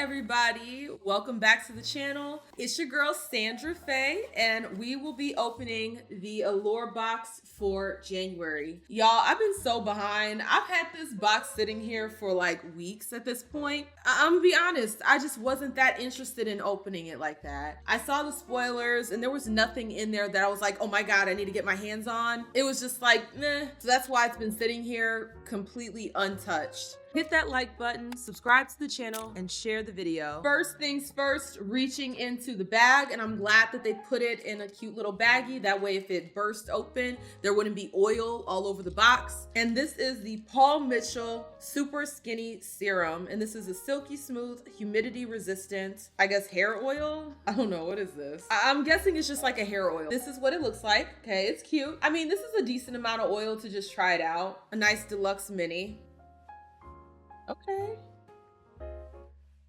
everybody, welcome back to the channel. It's your girl Sandra Faye, and we will be opening the Allure box for January. Y'all, I've been so behind. I've had this box sitting here for like weeks at this point. I'm gonna be honest, I just wasn't that interested in opening it like that. I saw the spoilers and there was nothing in there that I was like, oh my god, I need to get my hands on. It was just like, meh. So that's why it's been sitting here completely untouched. Hit that like button, subscribe to the channel, and share the video. First things first, reaching into the bag, and I'm glad that they put it in a cute little baggie. That way if it burst open, there wouldn't be oil all over the box. And this is the Paul Mitchell Super Skinny Serum, and this is a silky smooth, humidity resistant, I guess hair oil? I don't know, what is this? I'm guessing it's just like a hair oil. This is what it looks like. Okay, it's cute. I mean, this is a decent amount of oil to just try it out. A nice deluxe mini. Okay.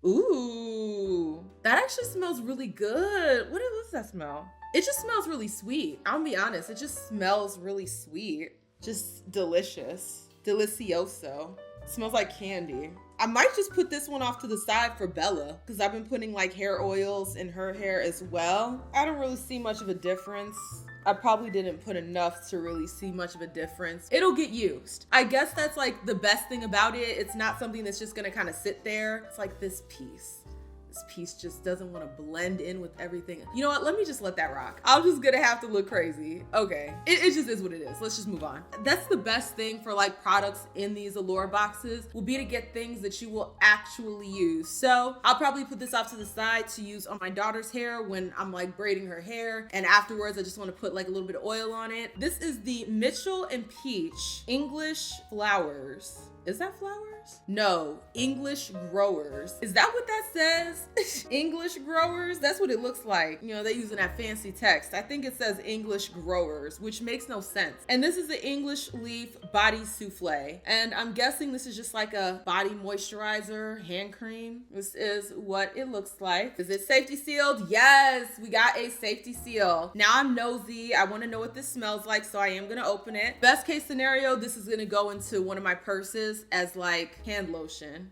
Ooh, that actually smells really good. What does that smell? It just smells really sweet. I'll be honest, it just smells really sweet. Just delicious. Delicioso. It smells like candy. I might just put this one off to the side for Bella because I've been putting like hair oils in her hair as well. I don't really see much of a difference. I probably didn't put enough to really see much of a difference. It'll get used. I guess that's like the best thing about it. It's not something that's just gonna kind of sit there. It's like this piece. This piece just doesn't want to blend in with everything. You know what? Let me just let that rock. I'm just gonna have to look crazy. Okay, it just is what it is. Let's just move on. That's the best thing for like products in these Allure boxes will be to get things that you will actually use. So I'll probably put this off to the side to use on my daughter's hair when I'm like braiding her hair. And afterwards, I just want to put like a little bit of oil on it. This is the Mitchell and Peach English Flowers. Is that flowers? No, English growers. Is that what that says? English growers? That's what it looks like. You know, they using that fancy text. I think it says English growers, which makes no sense. And this is the English Leaf Body Souffle. And I'm guessing this is just like a body moisturizer, hand cream. This is what it looks like. Is it safety sealed? Yes, we got a safety seal. Now I'm nosy. I want to know what this smells like, so I am gonna open it. Best case scenario, this is gonna go into one of my purses as like hand lotion.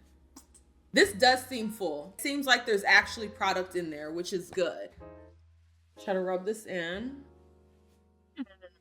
This does seem full. Seems like there's actually product in there, which is good. Try to rub this in.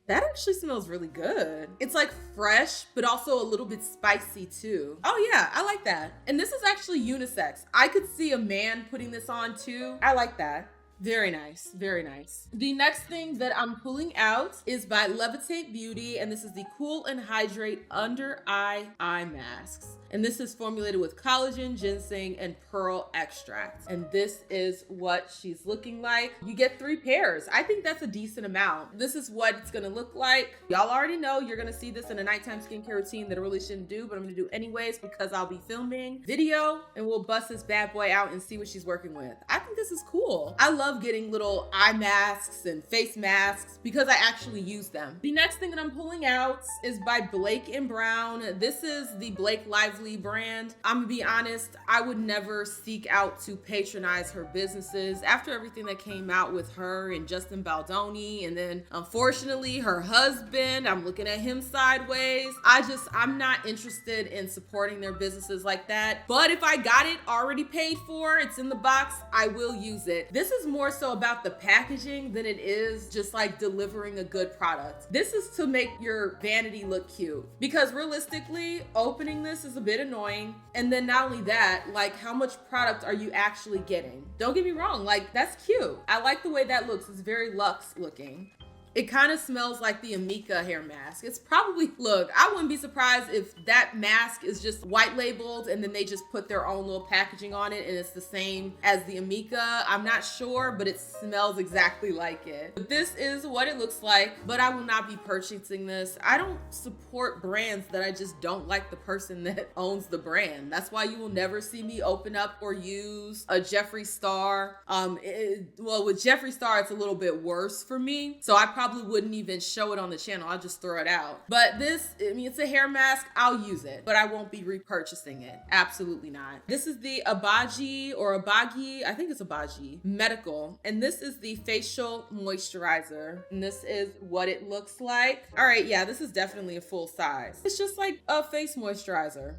That actually smells really good. It's like fresh, but also a little bit spicy too. Oh yeah, I like that. And this is actually unisex. I could see a man putting this on too. I like that. Very nice, very nice. The next thing that I'm pulling out is by Levitate Beauty, and this is the Cool and Hydrate Under Eye Masks. And this is formulated with collagen, ginseng, and pearl extract. And this is what she's looking like. You get 3 pairs. I think that's a decent amount. This is what it's gonna look like. Y'all already know you're gonna see this in a nighttime skincare routine that I really shouldn't do, but I'm gonna do anyways because I'll be filming video and we'll bust this bad boy out and see what she's working with. I think this is cool. I love getting little eye masks and face masks because I actually use them. The next thing that I'm pulling out is by Blake & Brown. This is the Blake Lively brand. I'm gonna be honest, I would never seek out to patronize her businesses after everything that came out with her and Justin Baldoni, and then unfortunately her husband, I'm looking at him sideways. I'm not interested in supporting their businesses like that. But if I got it already paid for, it's in the box, I will use it. This is more so about the packaging than it is just like delivering a good product. This is to make your vanity look cute, because realistically, opening this is a bit annoying. And then not only that, like how much product are you actually getting? Don't get me wrong, like that's cute. I like the way that looks. It's very luxe looking. It kind of smells like the Amika hair mask. It's probably, look, I wouldn't be surprised if that mask is just white labeled and then they just put their own little packaging on it and it's the same as the Amika. I'm not sure, but it smells exactly like it. But this is what it looks like, but I will not be purchasing this. I don't support brands that I just don't like the person that owns the brand. That's why you will never see me open up or use a Jeffree Star. Well, with Jeffree Star, it's a little bit worse for me. So I probably wouldn't even show it on the channel. I'll just throw it out. But this, I mean, it's a hair mask. I'll use it, but I won't be repurchasing it. Absolutely not. This is the Abaji or Abagi, I think it's Abaji Medical. And this is the facial moisturizer. And this is what it looks like. All right, yeah, this is definitely a full size. It's just like a face moisturizer.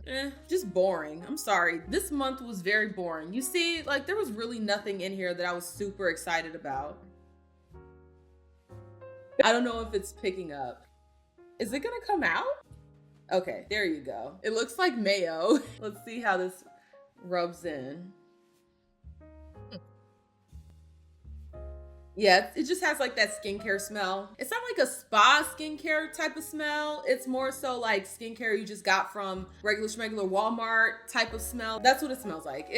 Just boring. I'm sorry. This month was very boring. You see, like there was really nothing in here that I was super excited about. I don't know if it's picking up. Is it gonna come out? Okay, there you go. It looks like mayo. Let's see how this rubs in. Yeah, it just has like that skincare smell. It's not like a spa skincare type of smell. It's more so like skincare you just got from regular Walmart type of smell. That's what it smells like.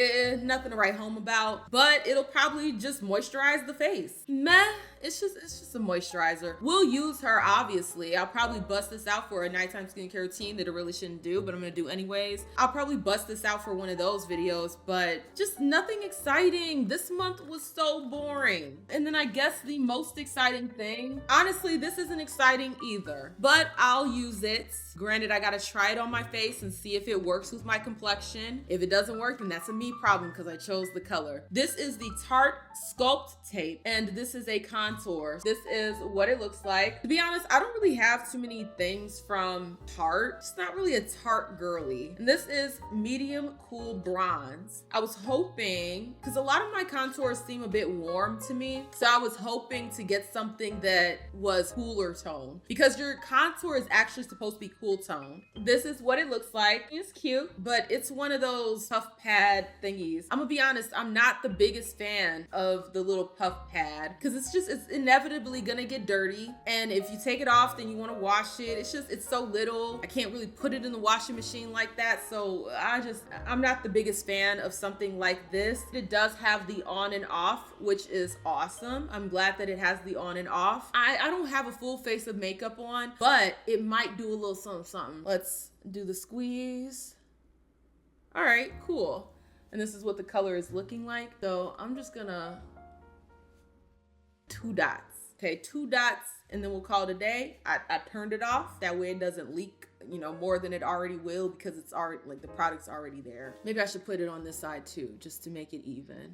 Nothing to write home about, but it'll probably just moisturize the face. Meh. It's just a moisturizer. We'll use her, obviously. I'll probably bust this out for a nighttime skincare routine that I really shouldn't do, but I'm gonna do anyways. I'll probably bust this out for one of those videos, but just nothing exciting. This month was so boring. And then I guess the most exciting thing, honestly, this isn't exciting either, but I'll use it. Granted, I gotta try it on my face and see if it works with my complexion. If it doesn't work, then that's a me problem because I chose the color. This is the Tarte Sculpt Tape, and this is a contour. This is what it looks like. To be honest, I don't really have too many things from Tarte. It's not really a Tarte girly. And this is medium cool bronze. I was hoping, because a lot of my contours seem a bit warm to me, so I was hoping to get something that was cooler tone, because your contour is actually supposed to be cool tone. This is what it looks like. It's cute, but it's one of those puff pad thingies. I'm gonna be honest, I'm not the biggest fan of the little puff pad because it's inevitably gonna get dirty, and if you take it off then you want to wash it. It's so little. I can't really put it in the washing machine like that, so I'm not the biggest fan of something like this. It does have the on and off, which is awesome. I'm glad that it has the on and off. I don't have a full face of makeup on, but it might do a little something. Let's do the squeeze. All right, cool. And this is what the color is looking like. So I'm just gonna 2 dots. Okay, 2 dots, and then we'll call it a day. I turned it off. That way it doesn't leak, more than it already will, because it's already, like, the product's already there. Maybe I should put it on this side too, just to make it even.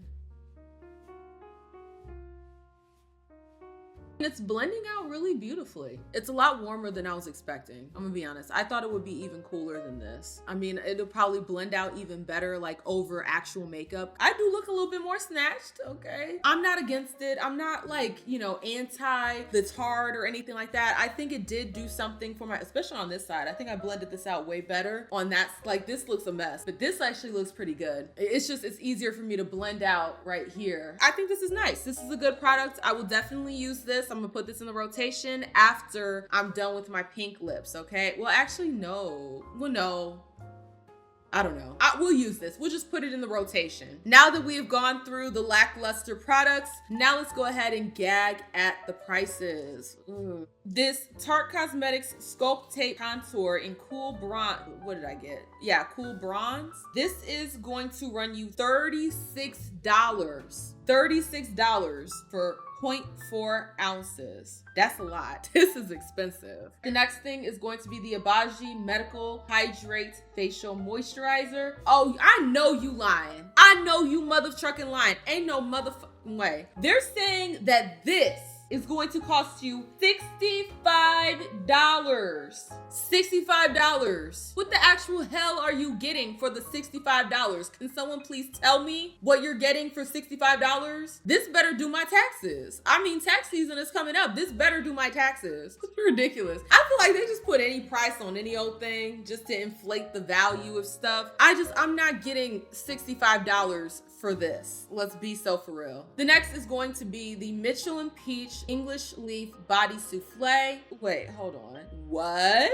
It's blending out really beautifully. It's a lot warmer than I was expecting. I'm gonna be honest. I thought it would be even cooler than this. I mean, it'll probably blend out even better, like over actual makeup. I do look a little bit more snatched, okay? I'm not against it. I'm not like, anti the Tarte or anything like that. I think it did do something for especially on this side. I think I blended this out way better. On that, like, this looks a mess, but this actually looks pretty good. It's easier for me to blend out right here. I think this is nice. This is a good product. I will definitely use this. I'm gonna put this in the rotation after I'm done with my pink lips, okay? Well, actually, no. Well, no. I don't know. We'll use this. We'll just put it in the rotation. Now that we have gone through the lackluster products, now let's go ahead and gag at the prices. This Tarte Cosmetics Sculpt Tape Contour in Cool Bronze. What did I get? Yeah, Cool Bronze. This is going to run you $36. $36 for 0.4 ounces. That's a lot. This is expensive. The next thing is going to be the Abaji Medical Hydrate Facial Moisturizer. Oh, I know you lying. I know you motherfucking lying. Ain't no motherfucking way. They're saying that this is going to cost you $65. $65. What the actual hell are you getting for the $65? Can someone please tell me what you're getting for $65? This better do my taxes. I mean, tax season is coming up. This better do my taxes. It's ridiculous. I feel like they just put any price on any old thing just to inflate the value of stuff. I'm not getting $65 for this. Let's be so for real. The next is going to be the Mitchell & Peach English Leaf Body Souffle. Wait, hold on. What?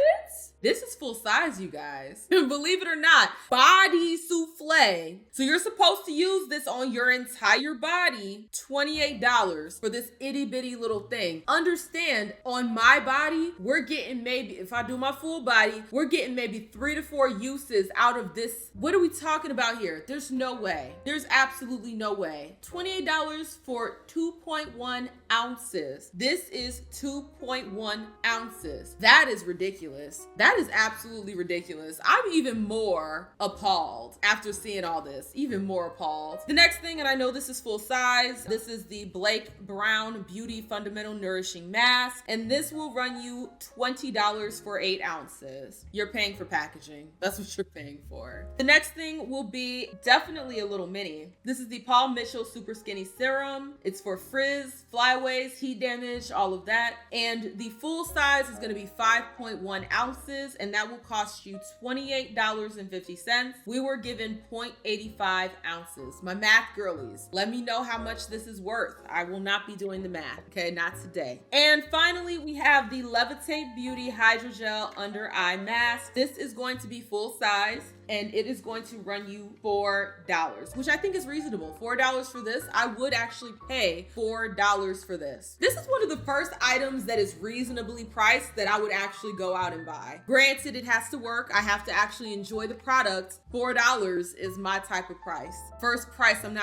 This is full size, you guys. Believe it or not, body souffle. So you're supposed to use this on your entire body. $28 for this itty bitty little thing. Understand, on my body, we're getting maybe, if I do my full body, we're getting maybe 3 to 4 uses out of this. What are we talking about here? There's no way. There's absolutely no way. $28 for 2.1 ounces. This is 2.1 ounces. That is ridiculous. That is absolutely ridiculous. I'm even more appalled after seeing all this. Even more appalled. The next thing, and I know this is full size, this is the Blake Brown Beauty Fundamental Nourishing Mask, and this will run you $20 for 8 ounces. You're paying for packaging. That's what you're paying for. The next thing will be definitely a little mini. This is the Paul Mitchell Super Skinny Serum. It's for frizz, flyaways, heat damage, all of that. And the full size is going to be 5.1 ounces, and that will cost you $28.50. We were given 0.85 ounces. My math girlies, let me know how much this is worth. I will not be doing the math, okay? Not today. And finally, we have the Levitate Beauty Hydrogel Under Eye Mask. This is going to be full size, and it is going to run you $4, which I think is reasonable. $4 for this. I would actually pay $4 for this. This is one of the first items that is reasonably priced that I would actually go out and buy. Granted, it has to work. I have to actually enjoy the product. $4 is my type of price. First price I'm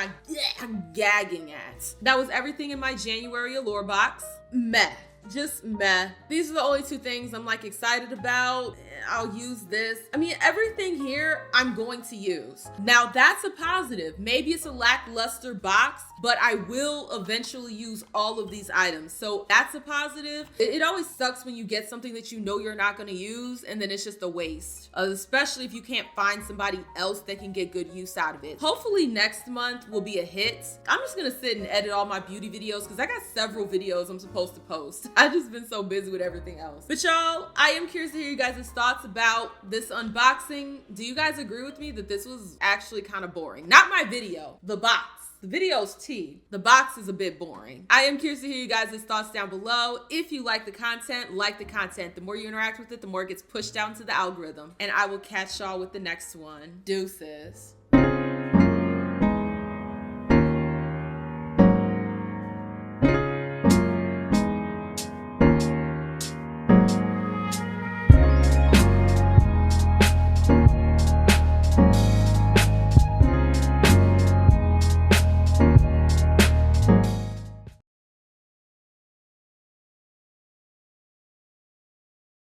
gagging at. That was everything in my January Allure box. Meh. Just meh. These are the only 2 things I'm like excited about. I'll use this. I mean, everything here I'm going to use. Now that's a positive. Maybe it's a lackluster box, but I will eventually use all of these items. So that's a positive. It always sucks when you get something that you know you're not going to use and then it's just a waste, especially if you can't find somebody else that can get good use out of it. Hopefully next month will be a hit. I'm just going to sit and edit all my beauty videos because I got several videos I'm supposed to post. I've just been so busy with everything else. But y'all, I am curious to hear you guys' thoughts about this unboxing. Do you guys agree with me that this was actually kind of boring? Not my video, the box. The video's tea. The box is a bit boring. I am curious to hear you guys' thoughts down below. If you like the content, like the content. The more you interact with it, the more it gets pushed down to the algorithm. And I will catch y'all with the next one. Deuces.